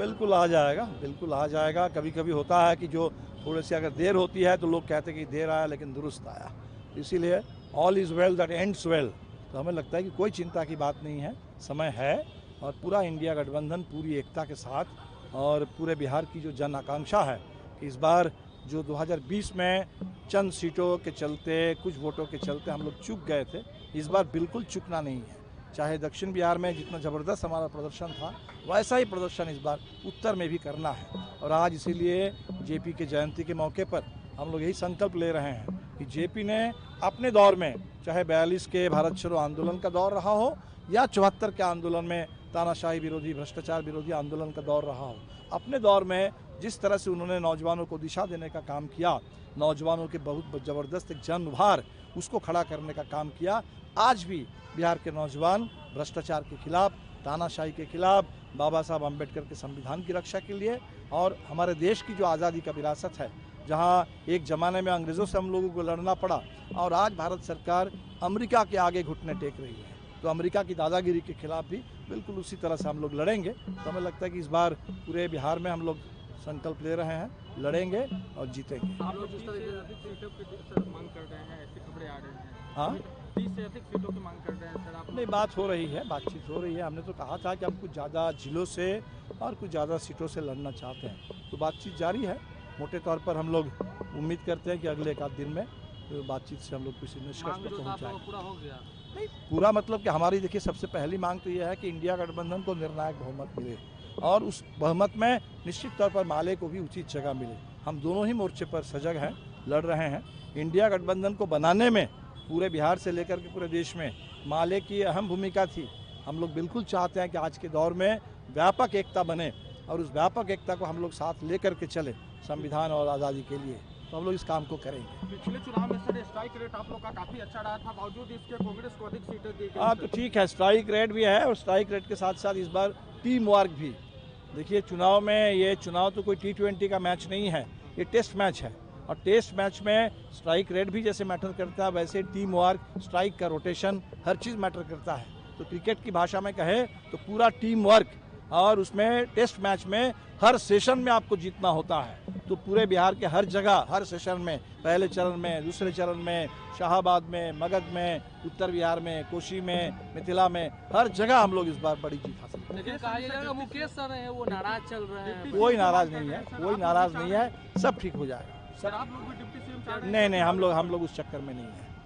बिल्कुल आ जाएगा, बिल्कुल आ जाएगा। कभी कभी होता है कि जो थोड़ी सी अगर देर होती है तो लोग कहते हैं कि देर आया लेकिन दुरुस्त आया, इसीलिए all is well that ends well. तो हमें लगता है कि कोई चिंता की बात नहीं है, समय है और पूरा इंडिया गठबंधन पूरी एकता के साथ और पूरे बिहार की जो जन आकांक्षा है कि इस बार जो 2020 में चंद सीटों के चलते, कुछ वोटों के चलते हम लोग चूक गए थे, इस बार बिल्कुल चूकना नहीं है। चाहे दक्षिण बिहार में जितना ज़बरदस्त हमारा प्रदर्शन था वैसा ही प्रदर्शन इस बार उत्तर में भी करना है। और आज इसीलिए जेपी के जयंती के मौके पर हम लोग यही संकल्प ले रहे हैं कि जेपी ने अपने दौर में, चाहे 42 के भारत छोड़ो आंदोलन का दौर रहा हो या 74 के आंदोलन में तानाशाही विरोधी, भ्रष्टाचार विरोधी आंदोलन का दौर रहा हो, अपने दौर में जिस तरह से उन्होंने नौजवानों को दिशा देने का काम किया, नौजवानों के बहुत ज़बरदस्त एक जन उभार उसको खड़ा करने का काम किया, आज भी बिहार के नौजवान भ्रष्टाचार के खिलाफ, तानाशाही के खिलाफ, बाबा साहब अम्बेडकर के संविधान की रक्षा के लिए और हमारे देश की जो आज़ादी का विरासत है, जहां एक ज़माने में अंग्रेज़ों से हम लोगों को लड़ना पड़ा और आज भारत सरकार अमेरिका के आगे घुटने टेक रही है, तो अमेरिका की दादागिरी के खिलाफ भी बिल्कुल उसी तरह से हम लोग लड़ेंगे। तो हमें लगता है कि इस बार पूरे बिहार में हम लोग संकल्प ले रहे हैं, लड़ेंगे और जीतेंगे। आप लोग जिस तरह से अधिक सीटों की मांग कर रहे हैं, ऐसी खबरें आ रही हैं। हाँ, 30 से अधिक सीटों की मांग कर रहे हैं सर आप? नहीं, बात हो रही है, बातचीत हो रही है। हमने तो कहा था कि हम कुछ ज़्यादा जिलों से और कुछ ज़्यादा सीटों से लड़ना चाहते हैं, तो बातचीत जारी है। मोटे तौर पर हम लोग उम्मीद करते हैं कि अगले एक आध दिन में तो बातचीत से हम लोग किसी निष्कर्ष पर पहुँच जाएंगे। पूरा हो गया? नहीं, पूरा मतलब कि हमारी देखिए सबसे पहली मांग तो यह है कि इंडिया गठबंधन को निर्णायक बहुमत मिले और उस बहुमत में निश्चित तौर पर माले को भी उचित जगह मिले। हम दोनों ही मोर्चे पर सजग हैं, लड़ रहे हैं। इंडिया गठबंधन को बनाने में पूरे बिहार से लेकर के पूरे देश में माले की अहम भूमिका थी। हम लोग बिल्कुल चाहते हैं कि आज के दौर में व्यापक एकता बने और उस व्यापक एकता को हम लोग साथ लेकर के चले संविधान और आज़ादी के लिए, तो हम लोग इस काम को करेंगे। पिछले चुनाव में सर स्ट्राइक रेट आप लोग का काफी अच्छा रहा था, बावजूद इसके कांग्रेस को अधिक सीटें दी गई। हाँ, तो ठीक है, स्ट्राइक रेट भी है और स्ट्राइक रेट के साथ साथ इस बार टीम वर्क भी। देखिए चुनाव में, ये चुनाव तो कोई T20 का मैच नहीं है, ये टेस्ट मैच है और टेस्ट मैच में स्ट्राइक रेट भी जैसे मैटर करता है वैसे टीम वर्क, स्ट्राइक का रोटेशन, हर चीज़ मैटर करता है। तो क्रिकेट की भाषा में कहे तो पूरा टीम वर्क और उसमें टेस्ट मैच में हर सेशन में आपको जीतना होता है। तो पूरे बिहार के हर जगह, हर सेशन में, पहले चरण में, दूसरे चरण में, शाहाबाद में, मगध में, उत्तर बिहार में, कोशी में, मिथिला में, हर जगह हम लोग इस बार बड़ी जीत हासिल करेंगे। लेकिन कहा जाएगा मुकेश सर है वो नाराज चल रहे हैं। कोई नाराज नहीं है, कोई नाराज नहीं है, सब ठीक हो जाएगा। सर आप लोग भी डिप्टी सीएम चाह रहे हैं? नहीं, हम लोग उस चक्कर में नहीं है।